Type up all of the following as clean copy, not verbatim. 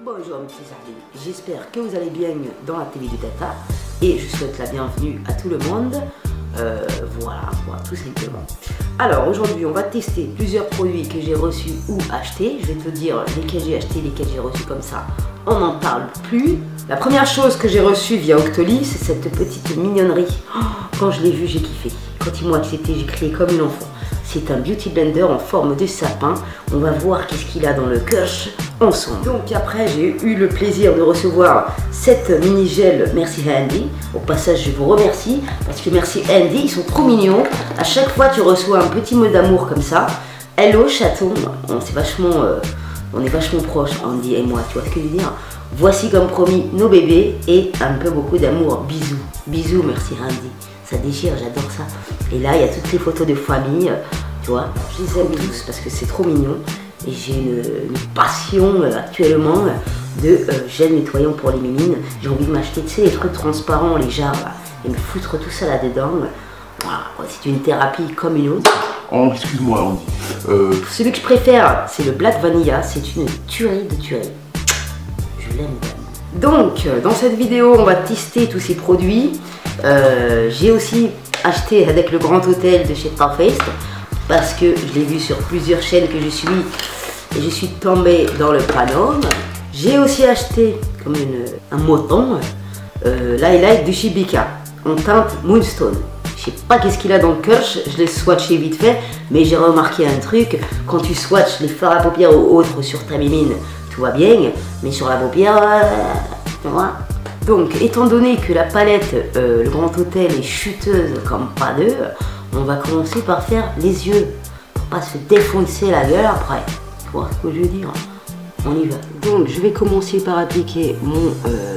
Bonjour mes petits amis, j'espère que vous allez bien dans la télé du Tata et je souhaite la bienvenue à tout le monde. Voilà, tout simplement. Alors aujourd'hui on va tester plusieurs produits que j'ai reçus ou achetés. Je vais te dire lesquels j'ai achetés, lesquels j'ai reçus, comme ça on n'en parle plus. La première chose que j'ai reçue via Octoly, c'est cette petite mignonnerie. Oh, quand je l'ai vue, j'ai kiffé. Quand ils m'ont accepté, j'ai crié comme une enfant. C'est un beauty blender en forme de sapin. On va voir qu'est-ce qu'il a dans le Kirsch ensemble. Donc après, j'ai eu le plaisir de recevoir cette mini gel Merci Handy. Au passage, je vous remercie parce que Merci Handy, ils sont trop mignons. À chaque fois, tu reçois un petit mot d'amour comme ça. Hello chaton, on est vachement proches, Andy et moi, tu vois ce que je veux dire. Voici comme promis nos bébés et un peu beaucoup d'amour. Bisous, bisous, merci Randy. Ça déchire, j'adore ça. Et là, il y a toutes les photos de famille, tu vois. Je les aime tous parce que c'est trop mignon. Et j'ai une passion actuellement de gel nettoyant pour les mimines. J'ai envie de m'acheter, tu sais, les trucs transparents, les jarres, là, et me foutre tout ça là-dedans. Voilà, c'est une thérapie comme une autre. Oh, excuse-moi, Andy. Celui que je préfère, c'est le Black Vanilla. C'est une tuerie de tuerie. Je l'aime. Donc, dans cette vidéo, on va tester tous ces produits. J'ai aussi acheté avec le Grand Hôtel de chez Too Faced parce que je l'ai vu sur plusieurs chaînes que je suis et je suis tombée dans le panneau. J'ai aussi acheté comme un moton l'highlight de chez Bika en teinte Moonstone. Je sais pas qu'est-ce qu'il a dans le Kirsch, je l'ai swatché vite fait, mais j'ai remarqué un truc, quand tu swatches les fards à paupières ou autres sur ta mimine, tout va bien, mais sur la paupière, tu vois. Donc, étant donné que la palette, le Grand Hôtel est chuteuse comme pas deux, on va commencer par faire les yeux, pour pas se défoncer la gueule après. Tu vois ce que je veux dire? On y va. Donc je vais commencer par appliquer mon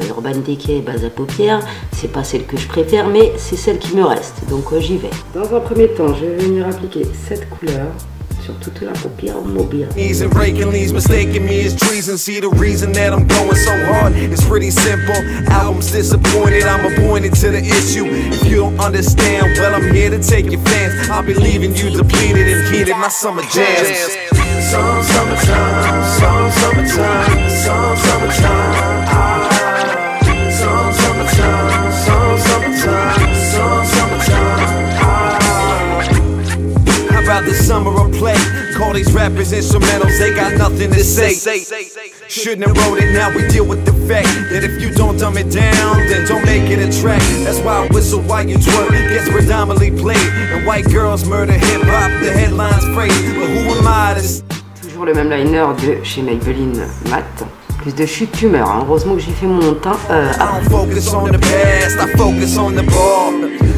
Urban Decay base à paupières. C'est pas celle que je préfère, mais c'est celle qui me reste. Donc j'y vais. Dans un premier temps, je vais venir appliquer cette couleur sur toute la paupière mobile. Some summertime, some summertime, some summertime, some summertime, some summertime, some summertime. How about this summer of play? Call these rappers instrumentals, they got nothing to say. Shouldn't have wrote it, now we deal with the fact that if you don't dumb it down, then don't make it a track. That's why I whistle while you twerk gets predominantly played, and white girls murder hip-hop, the headlines phrase. But who am I to... Toujours le même liner de chez Maybelline Matte. Plus de chute d'humeur, hein. Heureusement que j'ai fait mon teint après.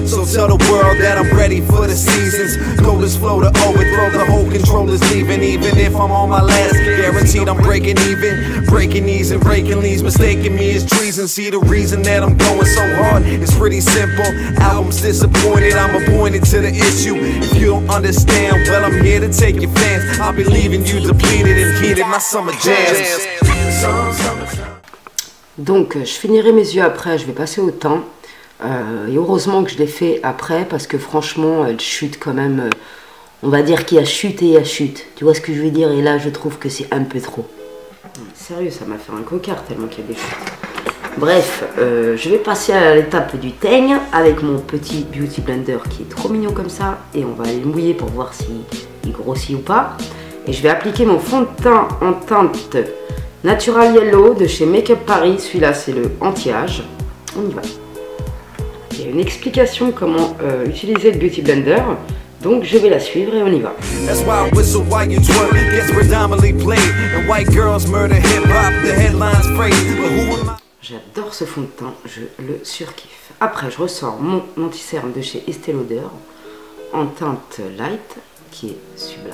So tell the world that I'm ready for the seasons. Coldest flow to overthrow the whole controller's leaving. Even if I'm on my last, guaranteed I'm breaking even. Breaking knees and breaking leads, mistaking me as treason. See the reason that I'm going so hard, it's pretty simple. Album's disappointed, I'm appointed to the issue. If you don't understand, well I'm here to take your fans. I'll be leaving you depleted and heated, my summer jams. Donc je finirai mes yeux après, je vais passer au teint. Et heureusement que je l'ai fait après parce que franchement elle chute quand même, on va dire qu'il y a chute et il y a chute, tu vois ce que je veux dire, et là je trouve que c'est un peu trop. Sérieux, ça m'a fait un cocard tellement qu'il y a des chutes. Bref, je vais passer à l'étape du teigne avec mon petit beauty blender qui est trop mignon comme ça, et on va aller le mouiller pour voir s'il grossit ou pas. Et je vais appliquer mon fond de teint en teinte Natural Yellow de chez Make Up Paris, celui-là c'est le anti-âge. On y va. Il y a une explication comment utiliser le Beauty Blender, donc je vais la suivre et on y va. J'adore ce fond de teint, je le surkiffe. Après je ressors mon anti-cerne de chez Estée Lauder en teinte light qui est sublime.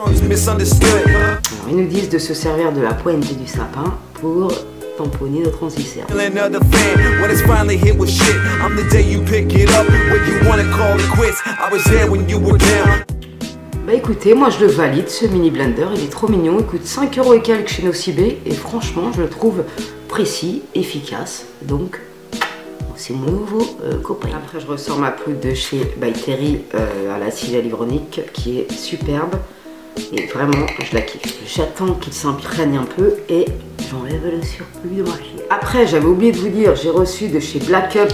Alors, ils nous disent de se servir de la pointe du sapin pour tamponner notre anti-cerne. Bah écoutez, moi je le valide, ce mini blender, il est trop mignon, il coûte 5 € et quelques chez Nocibé et franchement je le trouve précis, efficace, donc c'est mon nouveau copain. Après je ressors ma poudre de chez By Terry à l'acide hyaluronique qui est superbe. Et vraiment, je la kiffe. J'attends qu'il s'imprègne un peu et j'enlève le surplus de marché. Après, j'avais oublié de vous dire, j'ai reçu de chez Black Up,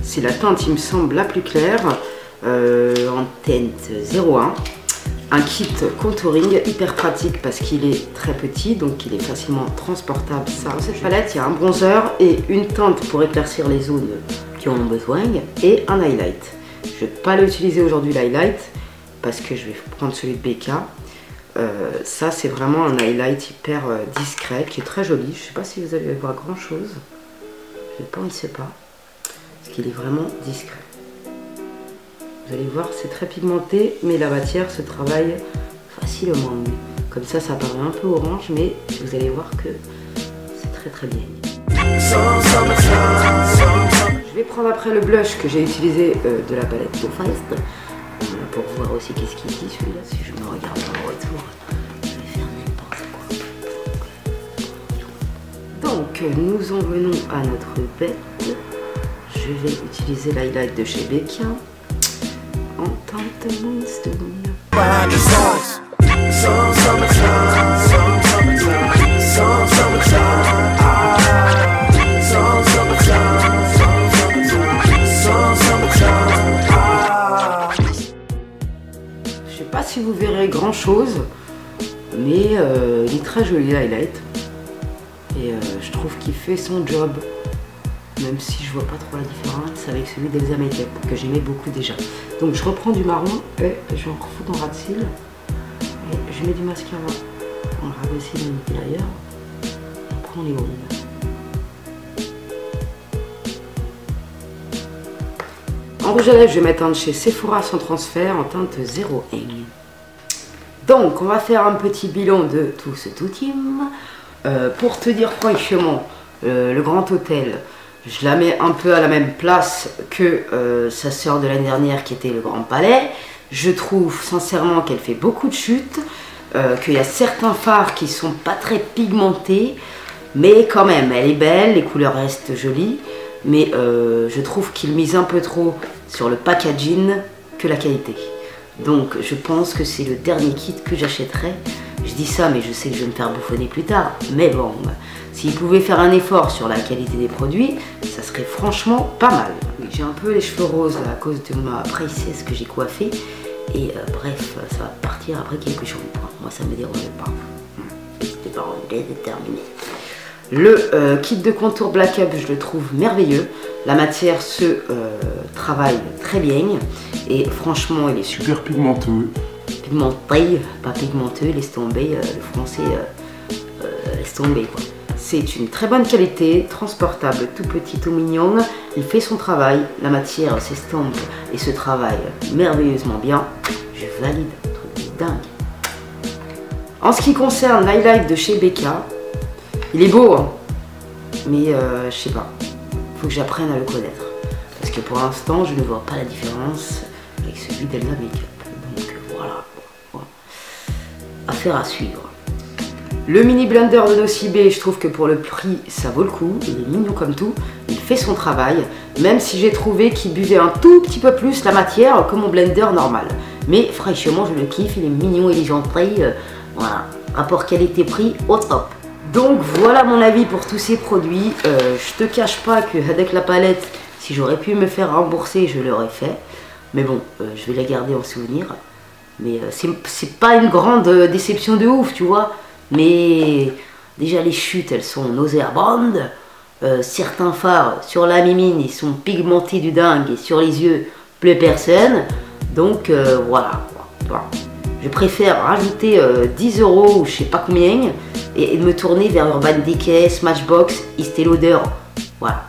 c'est la teinte, il me semble, la plus claire, en teinte 01. Un kit contouring hyper pratique parce qu'il est très petit, donc il est facilement transportable. Ça, dans cette palette, il y a un bronzer et une teinte pour éclaircir les zones qui en ont besoin et un highlight. Je ne vais pas l'utiliser aujourd'hui, l'highlight, parce que je vais prendre celui de BK. Ça, c'est vraiment un highlight hyper discret qui est très joli. Je ne sais pas si vous allez voir grand chose. On ne sait pas. Parce qu'il est vraiment discret. Vous allez voir, c'est très pigmenté, mais la matière se travaille facilement. Comme ça, ça paraît un peu orange, mais vous allez voir que c'est très très bien. Je vais prendre après le blush que j'ai utilisé de la palette Too Faced pour voir aussi qu'est-ce qu'il dit celui-là. Si je me regarde en retour, je vais faire n'importe quoi. Donc, nous en venons à notre bête. Je vais utiliser l'highlight de chez BK. En teinte Moonstone. Je sais pas si vous verrez grand chose, mais il est très joli l'highlight. Et je trouve qu'il fait son job. Même si je vois pas trop la différence avec celui d'Elsa Makeup que j'aimais beaucoup déjà. Donc je reprends du marron et je refous dans ras de cils et je mets du mascara en ras de cils d'ailleurs. On prend les ondes. En rouge à lèvres, je vais mettre un de chez Sephora sans transfert en teinte 01. Donc on va faire un petit bilan de tout ce tout team. Pour te dire franchement, le Grand Hôtel, je la mets un peu à la même place que sa sœur de l'année dernière qui était le Grand Palais. Je trouve sincèrement qu'elle fait beaucoup de chutes, qu'il y a certains fards qui sont pas très pigmentés, mais quand même elle est belle, les couleurs restent jolies, mais je trouve qu'il mise un peu trop sur le packaging que la qualité. Donc je pense que c'est le dernier kit que j'achèterai. Je dis ça, mais je sais que je vais me faire bouffonner plus tard, mais bon... S'il pouvait faire un effort sur la qualité des produits, ça serait franchement pas mal. J'ai un peu les cheveux roses à cause de ma princesse que j'ai coiffée. Et bref, ça va partir après quelques shampoings. Moi, ça me dérange pas. C'était pas déterminé. Le kit de contour Black Up, je le trouve merveilleux. La matière se travaille très bien. Et franchement, il est super pigmenteux. Pigmenté, pas pigmenteux, laisse tomber. Le français, laisse tomber quoi. C'est une très bonne qualité, transportable, tout petit, tout mignon. Il fait son travail, la matière s'estompe et se travaille merveilleusement bien. Je valide, truc de dingue. En ce qui concerne l'highlight de chez BK, il est beau, hein, mais je sais pas. Faut que j'apprenne à le connaître. Parce que pour l'instant, je ne vois pas la différence avec celui d'Elsa Makeup. Donc voilà. Affaire à suivre. Le mini blender de Nocibé, je trouve que pour le prix, ça vaut le coup. Il est mignon comme tout. Il fait son travail. Même si j'ai trouvé qu'il buvait un tout petit peu plus la matière que mon blender normal. Mais franchement, je le kiffe. Il est mignon, il est gentil. Voilà. Rapport qualité-prix au top. Donc voilà mon avis pour tous ces produits. Je te cache pas qu'avec la palette, si j'aurais pu me faire rembourser, je l'aurais fait. Mais bon, je vais la garder en souvenir. Mais c'est pas une grande déception de ouf, tu vois. Mais déjà les chutes elles sont nauséabondes, certains fards sur la mimine ils sont pigmentés du dingue et sur les yeux plus personne, donc voilà. Je préfère rajouter 10 € ou je sais pas combien et me tourner vers Urban Decay, Smashbox, Estée Lauder, voilà,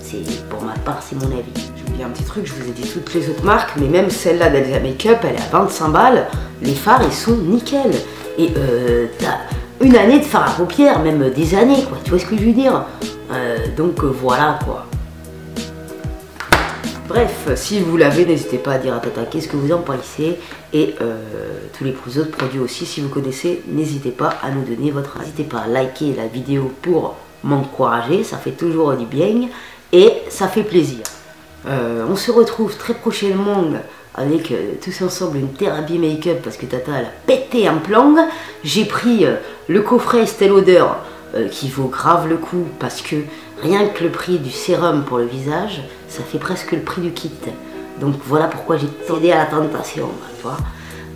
c'est pour ma part c'est mon avis. J'ai oublié un petit truc, je vous ai dit toutes les autres marques, mais même celle-là d'Elsa Makeup elle est à 25 balles, les fards ils sont nickel et t'as une année de fard à paupières, même des années, quoi. Tu vois ce que je veux dire? Donc voilà, quoi. Bref, si vous l'avez, n'hésitez pas à dire à Tata qu'est-ce que vous en pensez. Et tous les autres produits aussi, si vous connaissez, n'hésitez pas à nous donner votre avis. N'hésitez pas à liker la vidéo pour m'encourager, ça fait toujours du bien et ça fait plaisir. On se retrouve très prochainement avec tous ensemble une thérapie make-up parce que Tata elle a pété un plomb. J'ai pris le coffret Estée Lauder qui vaut grave le coup parce que rien que le prix du sérum pour le visage, ça fait presque le prix du kit. Donc voilà pourquoi j'ai cédé à la tentation, tu vois.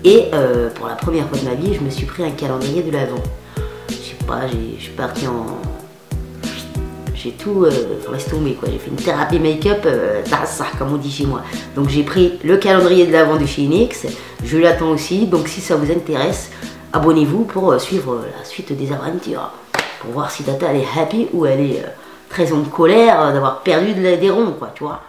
Et pour la première fois de ma vie, je me suis pris un calendrier de l'Avent. Je sais pas, je suis parti en... J'ai tout laisse tomber quoi, j'ai fait une thérapie make-up ça comme on dit chez moi. Donc j'ai pris le calendrier de l'Avent du Phoenix, je l'attends aussi, donc si ça vous intéresse, abonnez-vous pour suivre la suite des aventures. Pour voir si Tata elle est happy ou elle est très en colère d'avoir perdu des ronds quoi, tu vois.